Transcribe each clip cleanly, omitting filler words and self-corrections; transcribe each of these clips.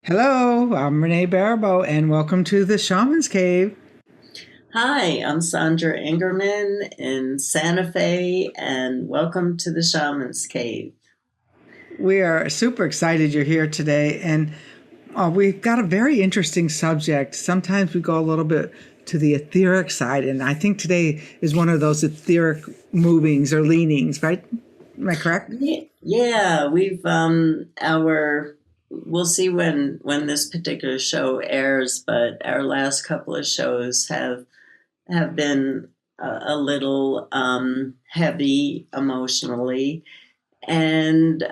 Hello, I'm Renee Barabo, and welcome to the Shaman's Cave. Hi, I'm Sandra Ingerman in Santa Fe, and welcome to the Shaman's Cave. We are super excited you're here today, and we've got a very interesting subject. Sometimes we go a little bit to the etheric side, and I think today is one of those etheric movings or leanings, right? Am I correct? Yeah, we'll see when this particular show airs, but our last couple of shows have been a little heavy emotionally, and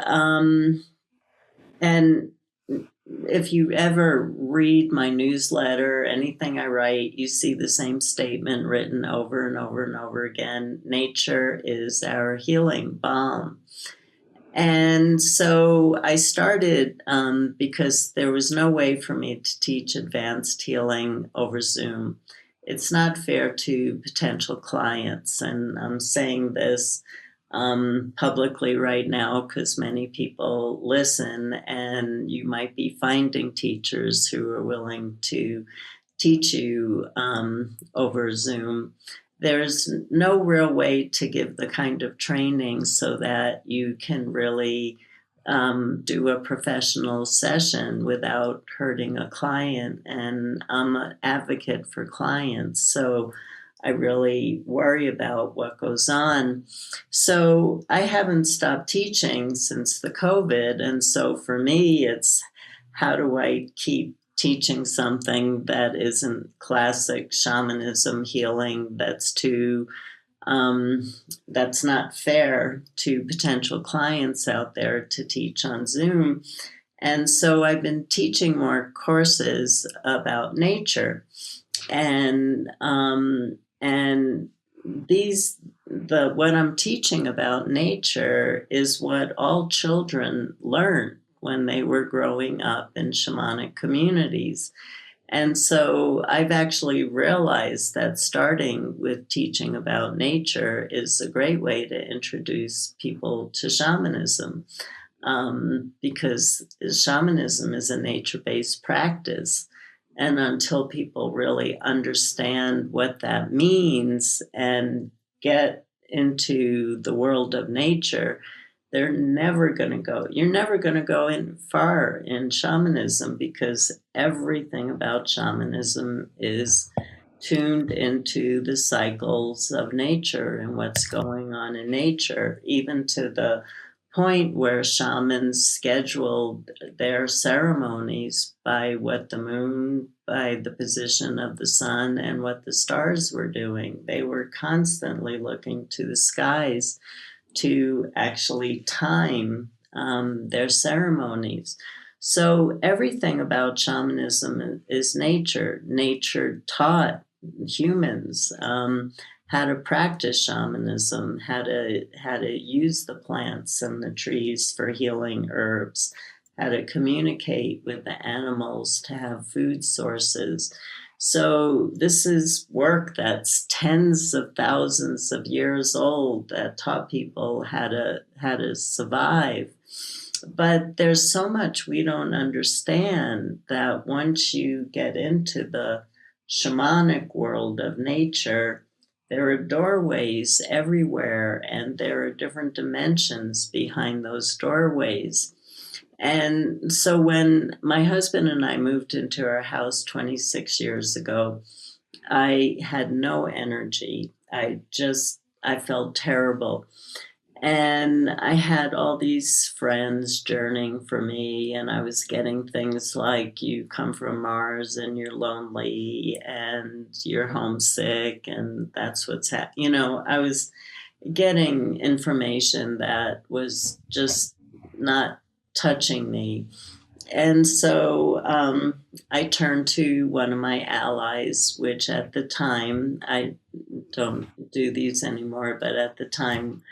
and if you ever read my newsletter, anything I write, you see the same statement written over and over and over again. Nature is our healing balm. And so I started because there was no way for me to teach advanced healing over Zoom. It's not fair to potential clients. And I'm saying this publicly right now because many people listen, and you might be finding teachers who are willing to teach you over Zoom. There's no real way to give the kind of training so that you can really do a professional session without hurting a client. And I'm an advocate for clients, so I really worry about what goes on. So I haven't stopped teaching since the COVID. And so for me, it's how do I keep teaching something that isn't classic shamanism healing um, that's not fair to potential clients out there to teach on Zoom. And so I've been teaching more courses about nature, and these the what I'm teaching about nature is what all children learn when they were growing up in shamanic communities. And so I've actually realized that starting with teaching about nature is a great way to introduce people to shamanism, because shamanism is a nature based practice. And until people really understand what that means and get into the world of nature, you're never going to go in far in shamanism, because everything about shamanism is tuned into the cycles of nature and what's going on in nature, even to the point where shamans scheduled their ceremonies by what the moon, by the position of the sun, and what the stars were doing. They were constantly looking to the skies to actually time their ceremonies. So everything about shamanism is nature. Nature taught humans how to practice shamanism, how to use the plants and the trees for healing herbs, how to communicate with the animals to have food sources. So this is work that's tens of thousands of years old that taught people how to survive. But there's so much we don't understand that once you get into the shamanic world of nature, there are doorways everywhere, and there are different dimensions behind those doorways. And so when my husband and I moved into our house 26 years ago, I had no energy. I felt terrible. And I had all these friends journeying for me, and I was getting things like, you come from Mars and you're lonely and you're homesick, and that's what's happening. I was getting information that was just not touching me. And so I turned to one of my allies, which at the time, I don't do these anymore, but at the time,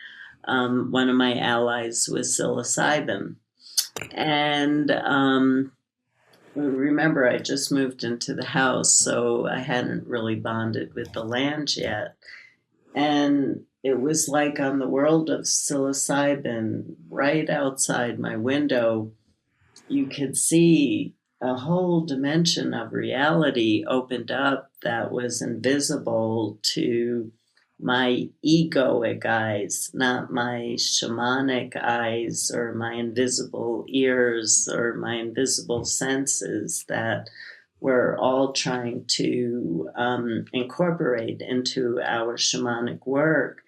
one of my allies was psilocybin. And remember, I just moved into the house, so I hadn't really bonded with the land yet. And it was like on the world of psilocybin, right outside my window, you could see a whole dimension of reality opened up that was invisible to my egoic eyes, not my shamanic eyes or my invisible ears or my invisible senses that we're all trying to incorporate into our shamanic work.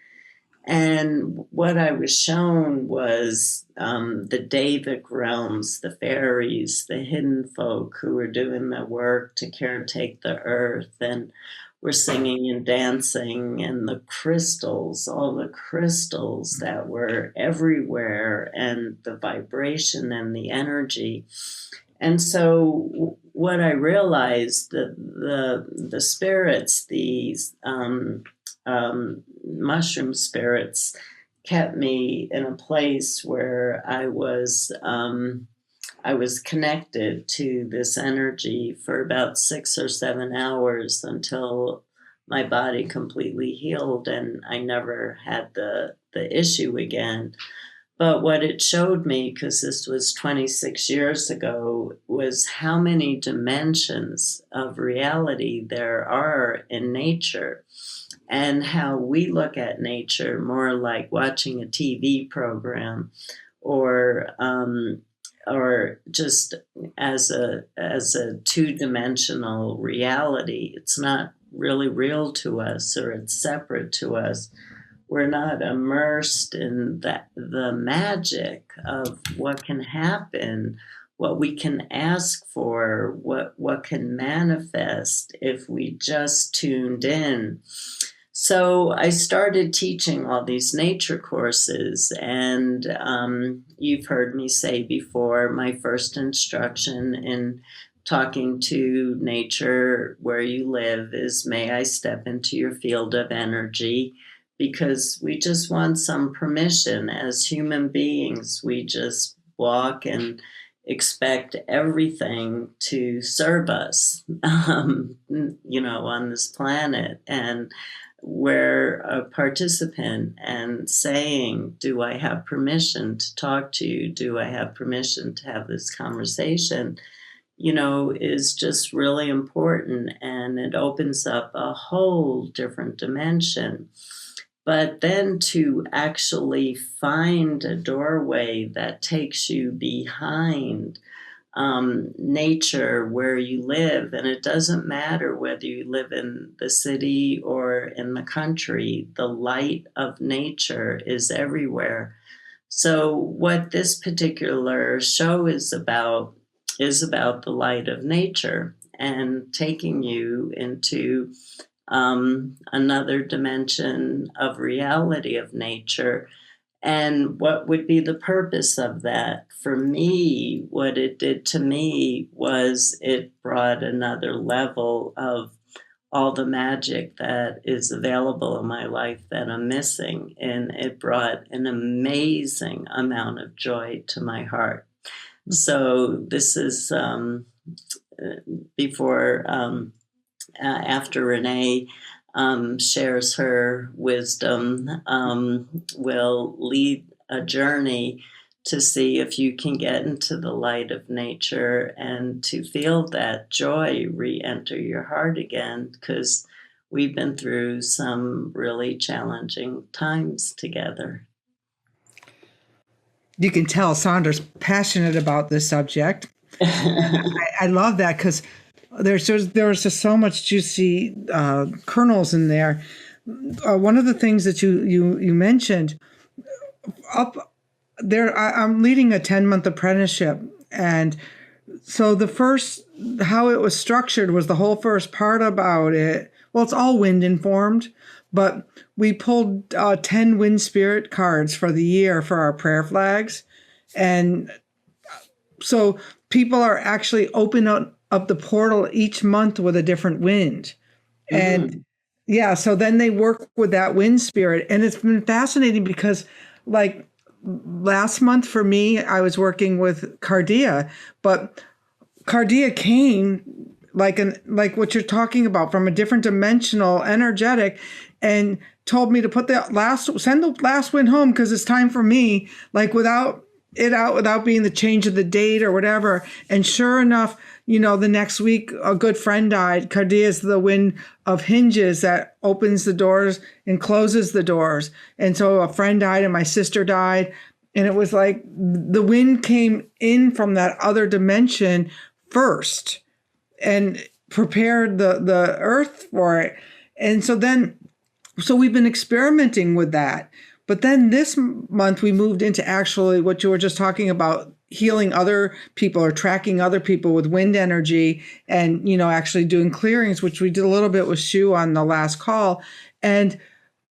And what I was shown was the Davic realms, the fairies, the hidden folk who were doing the work to caretake the earth and were singing and dancing, and the crystals, all the crystals that were everywhere, and the vibration and the energy. And so what I realized that the spirits, these mushroom spirits, kept me in a place where I was connected to this energy for about 6 or 7 hours until my body completely healed and I never had the issue again. But what it showed me, because this was 26 years ago, was how many dimensions of reality there are in nature, and how we look at nature more like watching a TV program, or just as a two-dimensional reality. It's not really real to us, or it's separate to us. We're not immersed in the magic of what can happen, what we can ask for, what can manifest if we just tuned in. So I started teaching all these nature courses, and you've heard me say before, my first instruction in talking to nature where you live is, may I step into your field of energy? Because we just want some permission. As human beings, we just walk and expect everything to serve us, on this planet. And we're a participant and saying, do I have permission to talk to you? Do I have permission to have this conversation? Is just really important, and it opens up a whole different dimension. But then to actually find a doorway that takes you behind nature where you live, and it doesn't matter whether you live in the city or in the country, the light of nature is everywhere. So what this particular show is about the light of nature and taking you into another dimension of reality of nature. And what would be the purpose of that? For me, what it did to me was it brought another level of all the magic that is available in my life that I'm missing. And it brought an amazing amount of joy to my heart. So this is after Renee shares her wisdom, will lead a journey to see if you can get into the light of nature and to feel that joy re-enter your heart again, because we've been through some really challenging times together. You can tell Sandra's passionate about this subject. I love that, because there was just so much juicy kernels in there. One of the things that you mentioned up there, I'm leading a 10-month apprenticeship, and so how it was structured was the whole first part about it. Well, it's all wind informed, but we pulled 10 wind spirit cards for the year for our prayer flags, and so people are actually opening up the portal each month with a different wind. And yeah, so then they work with that wind spirit. And it's been fascinating because, like, last month for me, I was working with Cardia, but Cardia came like what you're talking about, from a different dimensional energetic, and told me to send the last wind home because it's time for me, like, without it out without being the change of the date or whatever. And sure enough, the next week, a good friend died. Cardia is the wind of hinges that opens the doors and closes the doors. And so a friend died and my sister died. And it was like the wind came in from that other dimension first and prepared the earth for it. And so we've been experimenting with that. But then this month we moved into actually what you were just talking about, healing other people or tracking other people with wind energy and, actually doing clearings, which we did a little bit with Shu on the last call. And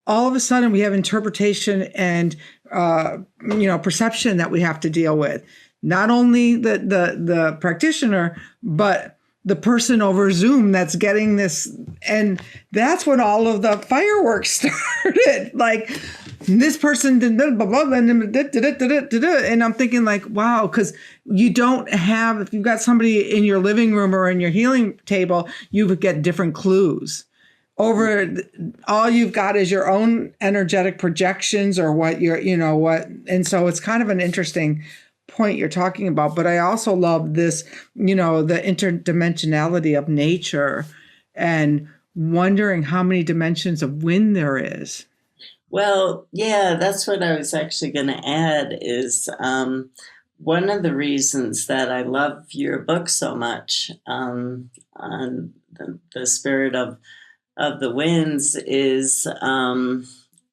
all of a sudden we have interpretation and, perception that we have to deal with. Not only the practitioner, but the person over Zoom that's getting this. And that's when all of the fireworks started. Like, this person did blah, blah, blah, and I'm thinking like, wow, because you don't have, if you've got somebody in your living room or in your healing table, you would get different clues. Over all you've got is your own energetic projections or what you're, what. And so it's kind of an interesting point you're talking about. But I also love this, the interdimensionality of nature and wondering how many dimensions of wind there is. Well, yeah, that's what I was actually going to add is one of the reasons that I love your book so much on the spirit of the winds is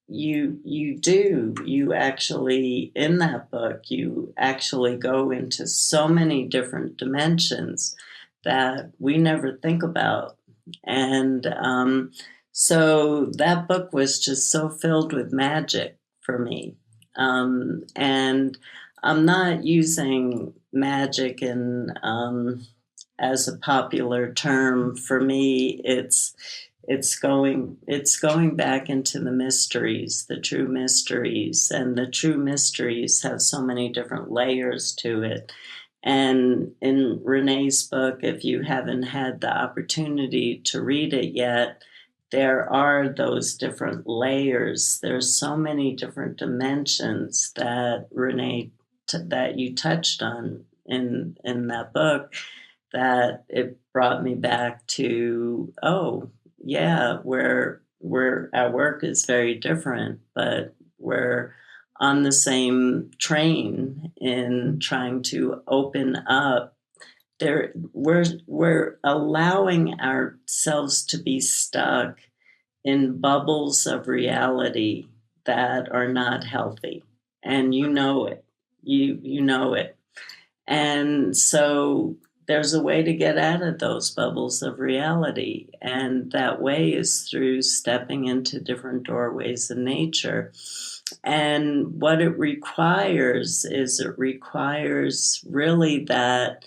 you actually, in that book, you actually go into so many different dimensions that we never think about. And so that book was just so filled with magic for me. And I'm not using magic as a popular term. For me, it's going back into the mysteries, the true mysteries, and the true mysteries have so many different layers to it. And in Renee's book, if you haven't had the opportunity to read it yet, there are those different layers. There's so many different dimensions that Renee that you touched on in that book that it brought me back to, oh yeah, where our work is very different, but we're on the same train in trying to open up. We're allowing ourselves to be stuck in bubbles of reality that are not healthy, and you know it. You know it, and so there's a way to get out of those bubbles of reality, and that way is through stepping into different doorways in nature. And what it requires really that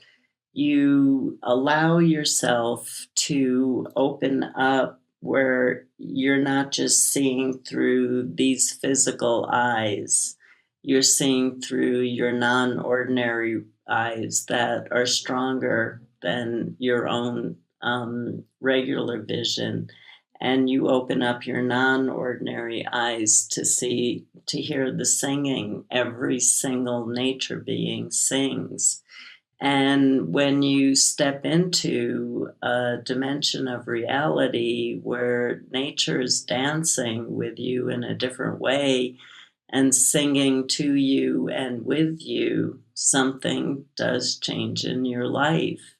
you allow yourself to open up where you're not just seeing through these physical eyes. You're seeing through your non-ordinary eyes that are stronger than your own regular vision. And you open up your non-ordinary eyes to hear the singing every single nature being sings. And when you step into a dimension of reality where nature is dancing with you in a different way and singing to you and with you, something does change in your life.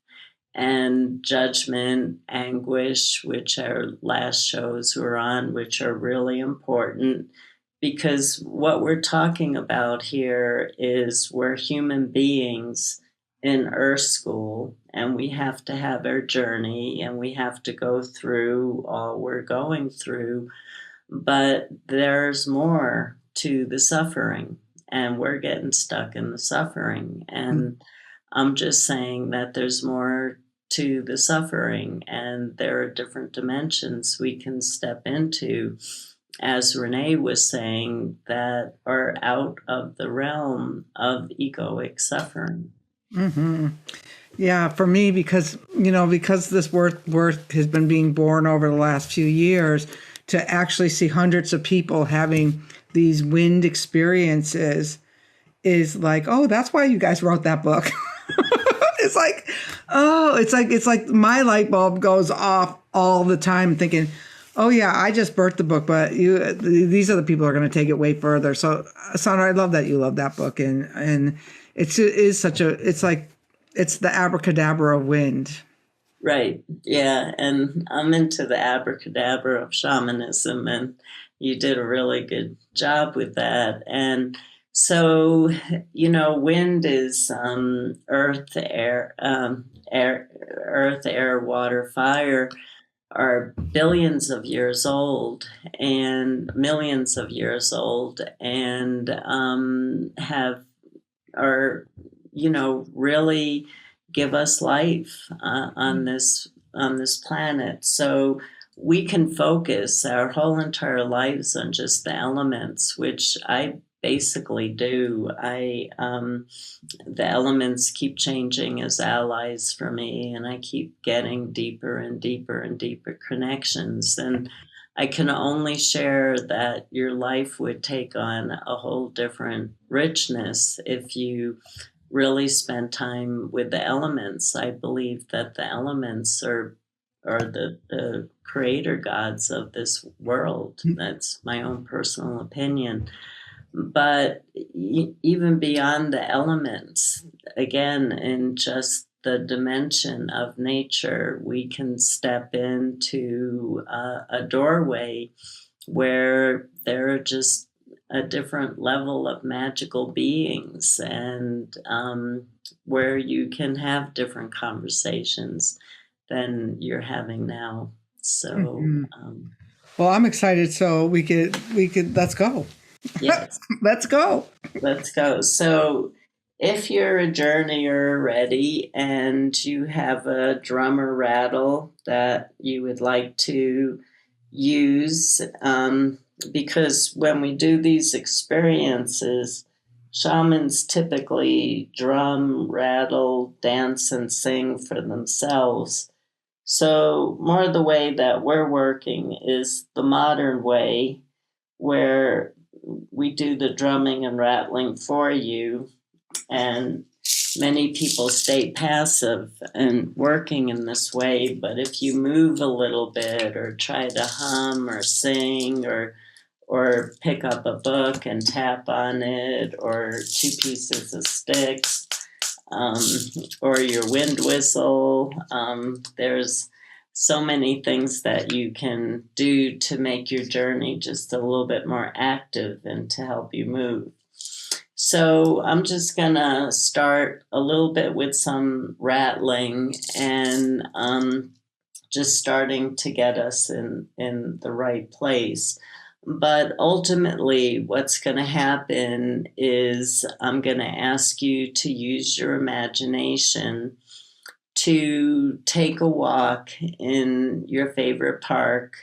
And judgment, anguish, which our last shows were on, which are really important, because what we're talking about here is we're human beings in Earth School, and we have to have our journey, and we have to go through all we're going through. But there's more to the suffering, and we're getting stuck in the suffering. And I'm just saying that there's more to the suffering, and there are different dimensions we can step into, as Renee was saying, that are out of the realm of egoic suffering. Mm-hmm. Yeah, for me, because this work has been being born over the last few years, to actually see hundreds of people having these wind experiences, is like, oh, that's why you guys wrote that book. It's like, oh, it's like my light bulb goes off all the time thinking, oh yeah, I just birthed the book, but these other people are going to take it way further. So Sandra, I love that you love that book. And it is such a, it's like, it's the abracadabra of wind. Right. Yeah. And I'm into the abracadabra of shamanism, and you did a really good job with that. And so, wind is earth, air, water, fire are billions of years old and millions of years old, and have are really give us life on this planet. So we can focus our whole entire lives on just the elements, which I basically do. The elements keep changing as allies for me, and I keep getting deeper and deeper and deeper connections. And I can only share that your life would take on a whole different richness if you really spend time with the elements. I believe that the elements are the creator gods of this world. That's my own personal opinion. But even beyond the elements, again, in just the dimension of nature, we can step into a doorway where there are just a different level of magical beings, and where you can have different conversations than you're having now. So, well, I'm excited. So we could let's go. yes. Let's go. Let's go. So, if you're a journeyer already and you have a drum or rattle that you would like to use, because when we do these experiences, shamans typically drum, rattle, dance, and sing for themselves. So, more of the way that we're working is the modern way, where we do the drumming and rattling for you, and many people stay passive and working in this way. But if you move a little bit or try to hum or sing or pick up a book and tap on it, or two pieces of sticks, or your wind whistle, there's so many things that you can do to make your journey just a little bit more active and to help you move. So I'm just going to start a little bit with some rattling, and just starting to get us in the right place. But ultimately, what's going to happen is I'm going to ask you to use your imagination to take a walk in your favorite park,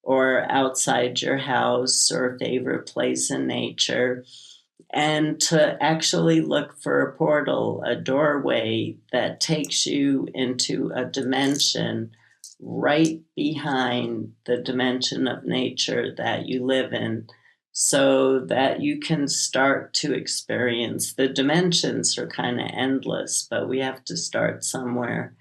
or outside your house or favorite place in nature, and to actually look for a portal, a doorway that takes you into a dimension right behind the dimension of nature that you live in, so that you can start to experience. The dimensions are kind of endless, but we have to start somewhere.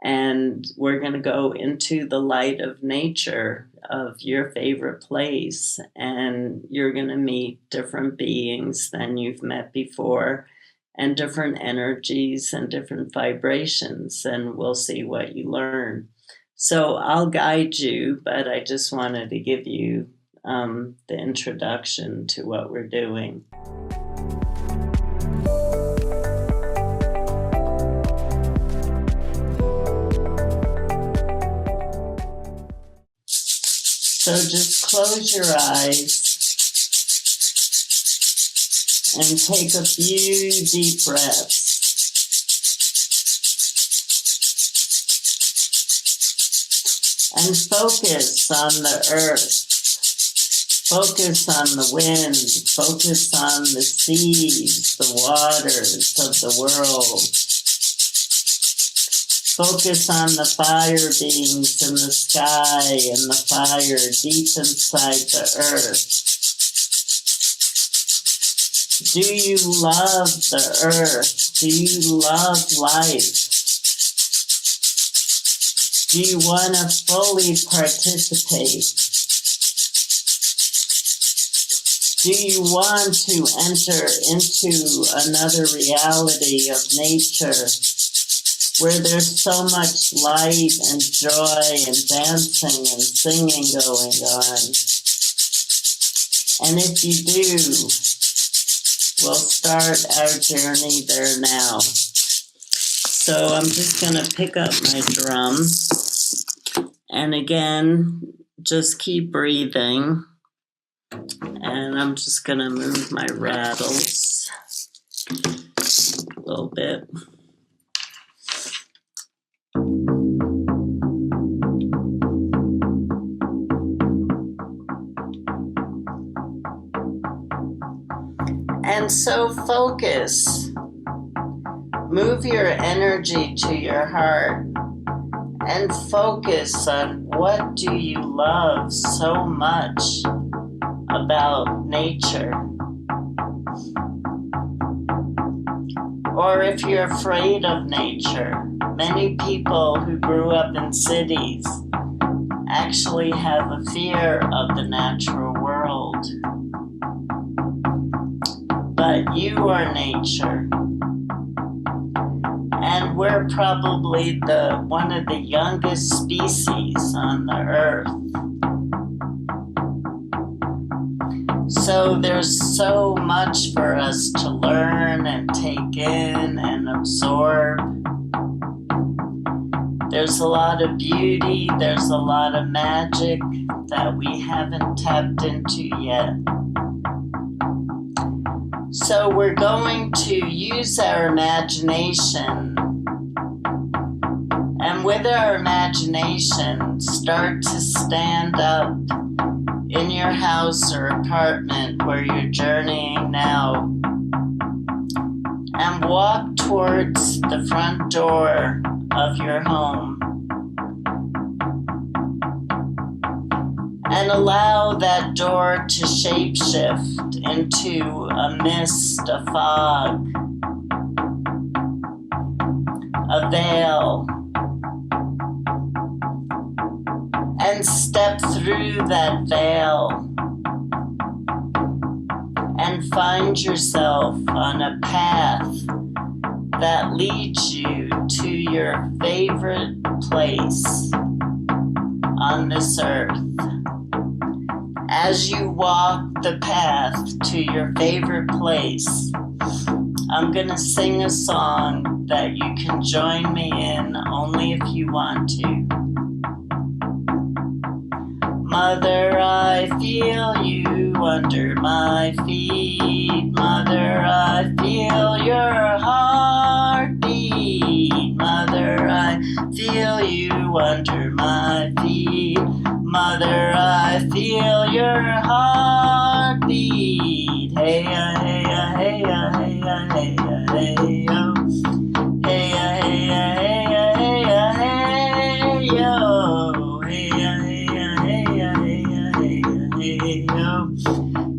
And we're going to go into the light of nature of your favorite place, and you're going to meet different beings than you've met before, and different energies and different vibrations, and we'll see what you learn. So I'll guide you, but I just wanted to give you the introduction to what we're doing. So just close your eyes and take a few deep breaths. And focus on the earth. Focus on the wind. Focus on the seas, the waters of the world. Focus on the fire beings in the sky and the fire deep inside the earth. Do you love the earth? Do you love life? Do you want to fully participate? Do you want to enter into another reality of nature where there's so much light and joy and dancing and singing going on? And if you do, we'll start our journey there now. So I'm just going to pick up my drum. And again, just keep breathing. And I'm just going to move my rattles a little bit. And so focus. Move your energy to your heart and focus on what do you love so much about nature. Or if you're afraid of nature, many people who grew up in cities actually have a fear of the natural world. But you are nature. And we're probably one of the youngest species on the earth. So there's so much for us to learn and take in and absorb. There's a lot of beauty, there's a lot of magic that we haven't tapped into yet. So we're going to use our imagination, and with our imagination, start to stand up in your house or apartment where you're journeying now, and walk towards the front door of your home. And allow that door to shapeshift into a mist, a fog, a veil. And step through that veil and find yourself on a path that leads you to your favorite place on this earth. As you walk the path to your favorite place, I'm going to sing a song that you can join me in only if you want to. Mother, I feel you under my feet. Mother, I feel your heartbeat. Mother, I feel you under my feet. Mother, I feel your heartbeat. Hey, hey, hey, hey, hey, hey, yo. Hey, hey, hey, hey, hey, yo. Hey, hey, hey, hey, hey, yo.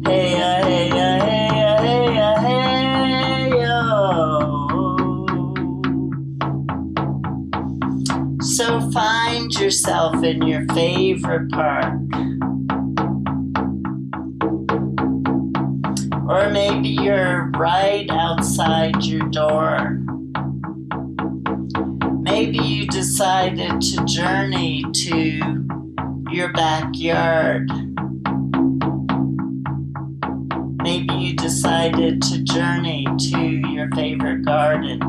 Hey, hey, hey, hey, yo. So find yourself in your favorite park. Or maybe you're right outside your door. Maybe you decided to journey to your backyard. Maybe you decided to journey to your favorite garden.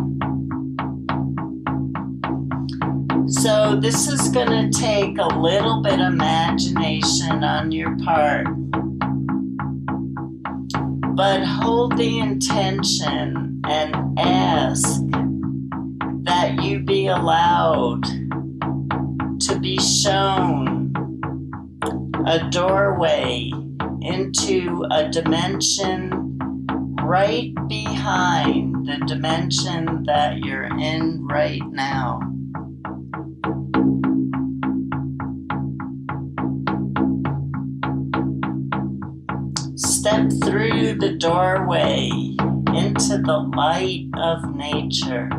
So this is going to take a little bit of imagination on your part. But hold the intention and ask that you be allowed to be shown a doorway into a dimension right behind the dimension that you're in right now. Step through the doorway into the light of nature.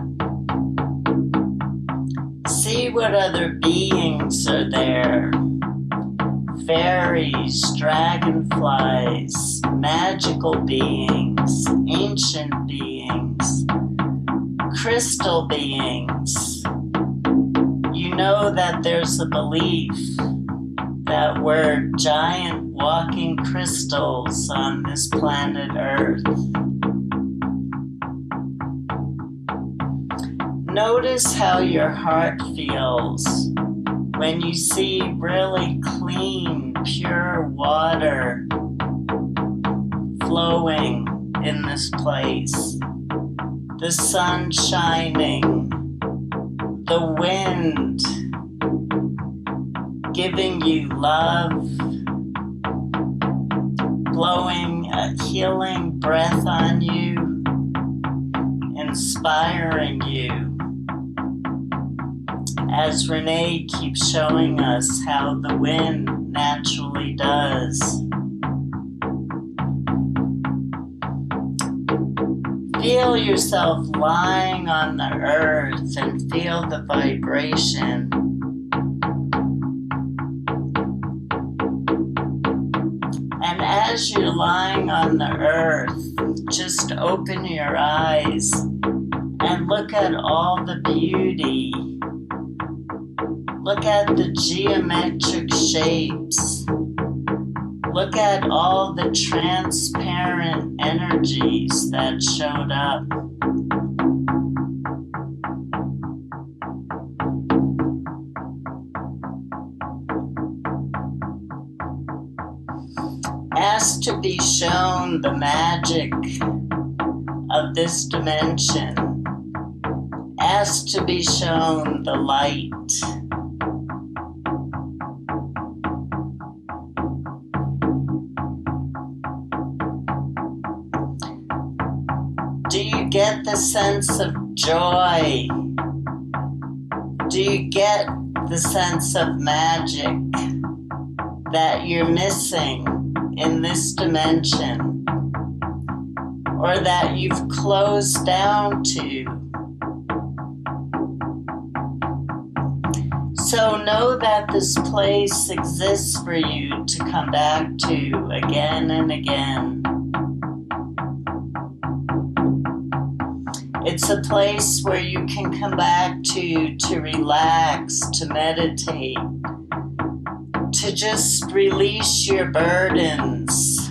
See what other beings are there. Fairies, dragonflies, magical beings, ancient beings, crystal beings. You know that there's a belief that we're giant walking crystals on this planet Earth. Notice how your heart feels when you see really clean, pure water flowing in this place. The sun shining, the wind giving you love, blowing a healing breath on you, inspiring you. As Renee keeps showing us how the wind naturally does. Feel yourself lying on the earth and feel the vibration. And as you're lying on the earth, just open your eyes and look at all the beauty. Look at the geometric shapes. Look at all the transparent energies that showed up. Ask to be shown the magic of this dimension. Ask to be shown the light. Do you get the sense of joy? Do you get the sense of magic that you're missing in this dimension, or that you've closed down to? So know that this place exists for you to come back to again and again. It's a place where you can come back to relax, to meditate, to just release your burdens,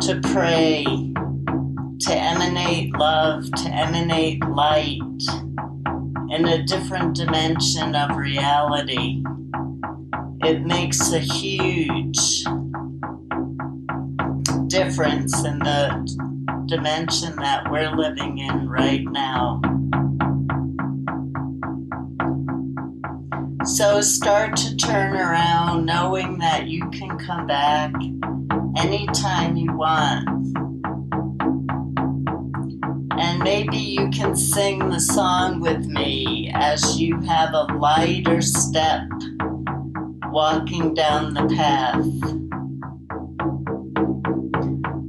to pray, to emanate love, to emanate light in a different dimension of reality. It makes a huge difference in the dimension that we're living in right now. So start to turn around knowing that you can come back anytime you want. And maybe you can sing the song with me as you have a lighter step walking down the path.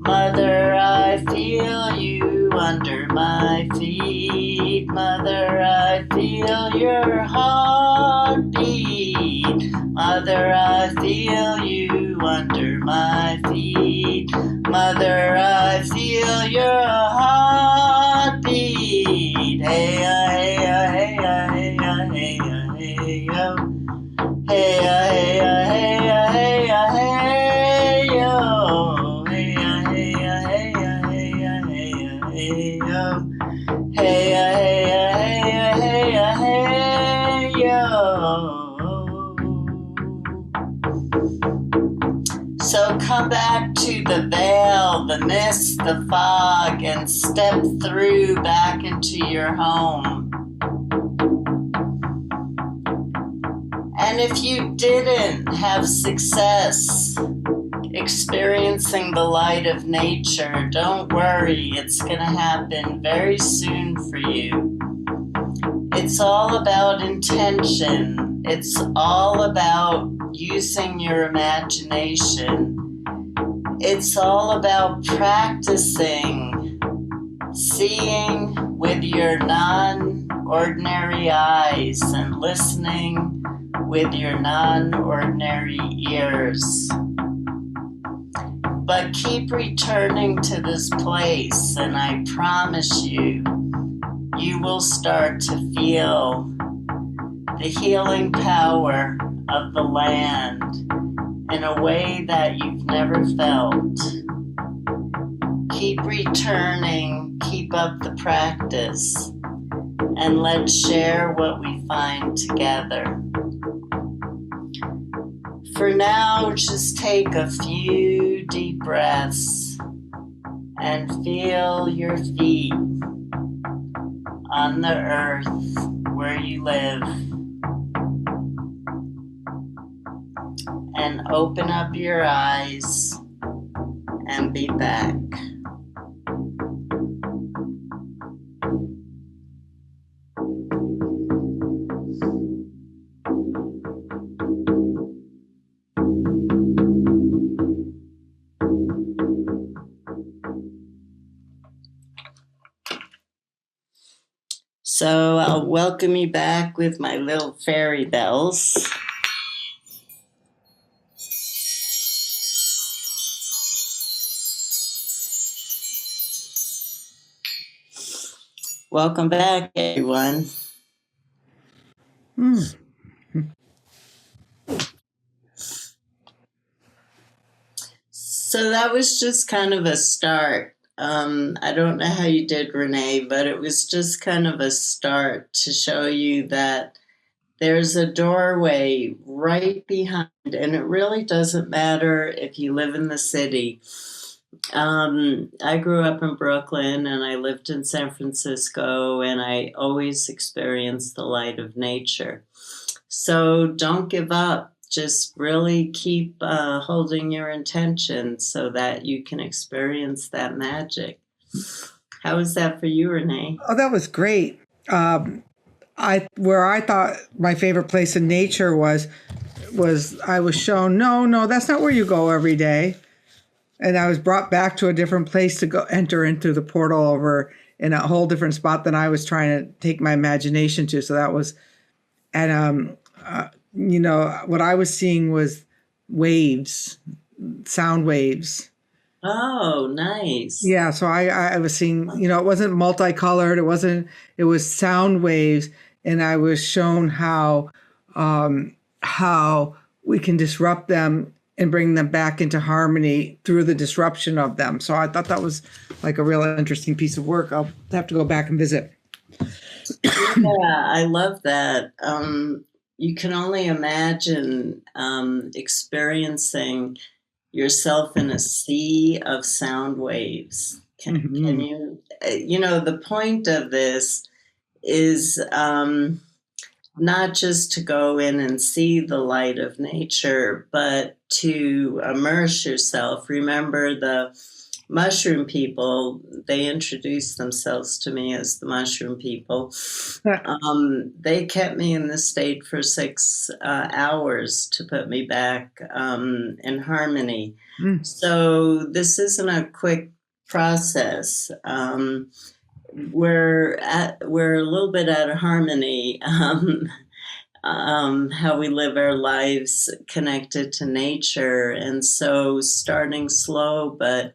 Mother, I feel you under my feet. Mother, I feel your heartbeat. Mother, I feel you under my feet. Mother, I feel your heartbeat. Hey, hey, hey, hey, hey, hey, yo. Hey, hey, hey, hey, hey, yo. Hey, hey, hey, hey, yo. Hey, hey, hey, hey, yo. So come back to the veil, the mist, the fog, and step through back into your home. And if you didn't have success experiencing the light of nature, don't worry, it's going to happen very soon for you. It's all about intention. It's all about using your imagination It's all about practicing seeing with your non-ordinary eyes and listening with your non-ordinary ears. But keep returning to this place, and I promise you, you will start to feel the healing power of the land in a way that you've never felt. Keep returning, keep up the practice, and let's share what we find together. For now, just take a few deep breaths and feel your feet on the earth where you live. And open up your eyes and be back. So I'll welcome you back with my little fairy bells. Welcome back, everyone. So that was just kind of a start. I don't know how you did, Renee, but it was just kind of a start to show you that there's a doorway right behind, and it really doesn't matter if you live in the city. I grew up in Brooklyn and I lived in San Francisco, and I always experienced the light of nature. So don't give up. Just really keep holding your intention so that you can experience that magic. How was that for you, Renee? Oh, that was great. Where I thought my favorite place in nature was I was shown, no, that's not where you go every day. And I was brought back to a different place to go enter into the portal over in a whole different spot than I was trying to take my imagination to. So that was, and what I was seeing was waves, sound waves. Oh, nice. Yeah, so I was seeing, it wasn't multicolored. It was sound waves, and I was shown how we can disrupt them and bring them back into harmony through the disruption of them. So I thought that was like a real interesting piece of work. I'll have to go back and visit. Yeah, I love that. You can only imagine experiencing yourself in a sea of sound waves. Can you, the point of this is not just to go in and see the light of nature, but to immerse yourself. Remember the mushroom people, they introduced themselves to me as the mushroom people. They kept me in the state for 6 hours to put me back in harmony. So this isn't a quick process. We're a little bit out of harmony. How we live our lives connected to nature, and so starting slow but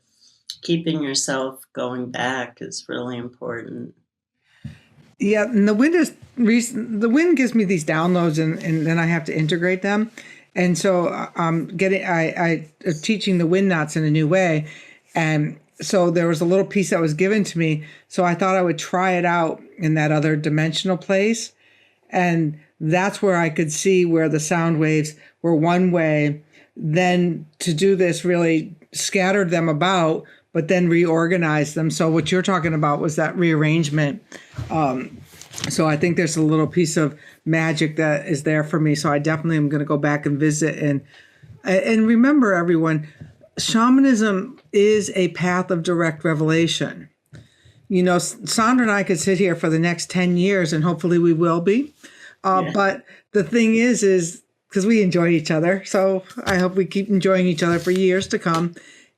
keeping yourself going back is really important. Yeah, and the wind gives me these downloads, and then I have to integrate them. And so I'm teaching the wind knots in a new way, and so there was a little piece that was given to me. So I thought I would try it out in that other dimensional place, and that's where I could see where the sound waves were one way. Then to do this, really scattered them about, but then reorganize them. So what you're talking about was that rearrangement. So I think there's a little piece of magic that is there for me. So I definitely am going to go back and visit. And remember, everyone, shamanism is a path of direct revelation. Sandra and I could sit here for the next 10 years, and hopefully we will be. But the thing is because we enjoy each other. So I hope we keep enjoying each other for years to come.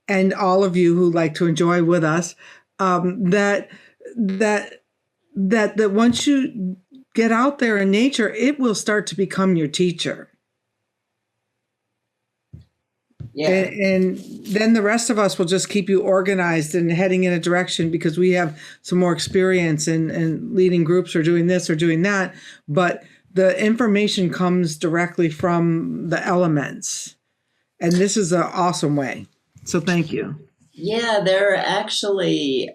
and all of you who like to enjoy with us, that that that once you get out there in nature, it will start to become your teacher. Yeah. And then the rest of us will just keep you organized and heading in a direction, because we have some more experience in leading groups or doing this or doing that. But the information comes directly from the elements. And this is an awesome way. So thank you. Yeah, there are actually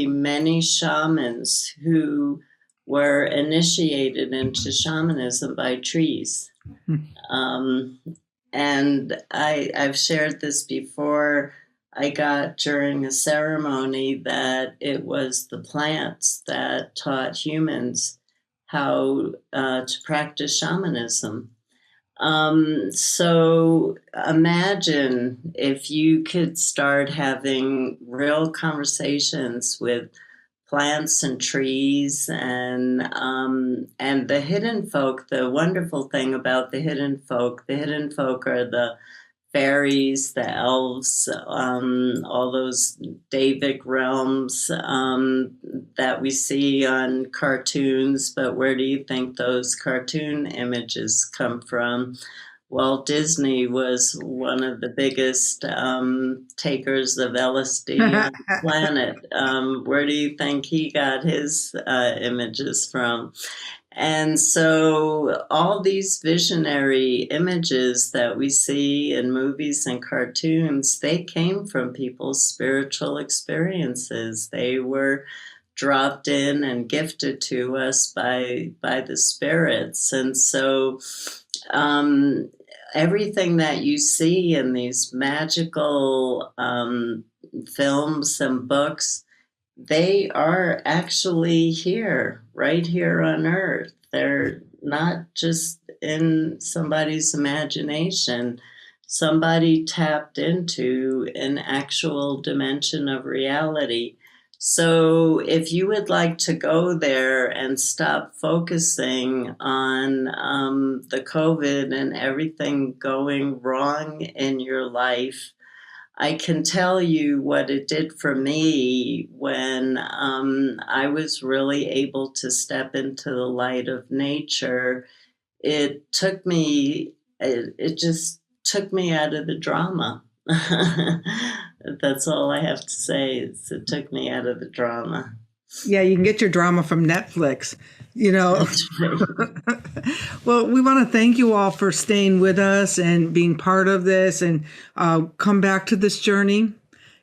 many shamans who were initiated into shamanism by trees. Um, and I've shared this before. I got during a ceremony that it was the plants that taught humans how to practice shamanism. So imagine if you could start having real conversations with plants and trees and the hidden folk. The wonderful thing about the hidden folk are the fairies, the elves, all those Davic realms that we see on cartoons. But where do you think those cartoon images come from? Walt Disney was one of the biggest takers of LSD on the planet. Where do you think he got his images from? And so all these visionary images that we see in movies and cartoons, they came from people's spiritual experiences. They were dropped in and gifted to us by the spirits. And so everything that you see in these magical films and books, they are actually here, right here on Earth. They're not just in somebody's imagination. Somebody tapped into an actual dimension of reality. So if you would like to go there and stop focusing on the COVID and everything going wrong in your life, I can tell you what it did for me when I was really able to step into the light of nature. It just took me out of the drama. That's all I have to say. Is it took me out of the drama. Yeah, you can get your drama from Netflix, you know. Right. Well, we want to thank you all for staying with us and being part of this, and come back to this journey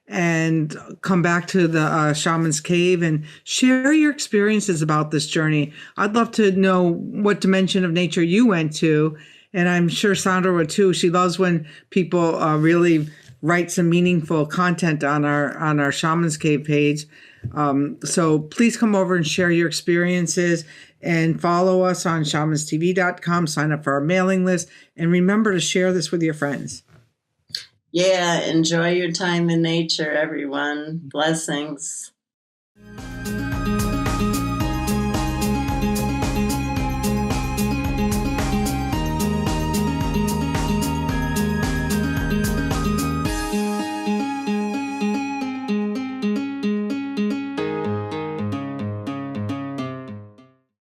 and come back to the Shaman's Cave and share your experiences about this journey. I'd love to know what dimension of nature you went to, and I'm sure Sandra would too. She loves when people really write some meaningful content on our Shaman's Cave page. So please come over and share your experiences, and follow us on shamanstv.com, sign up for our mailing list, and remember to share this with your friends. Yeah, enjoy your time in nature, everyone. Blessings.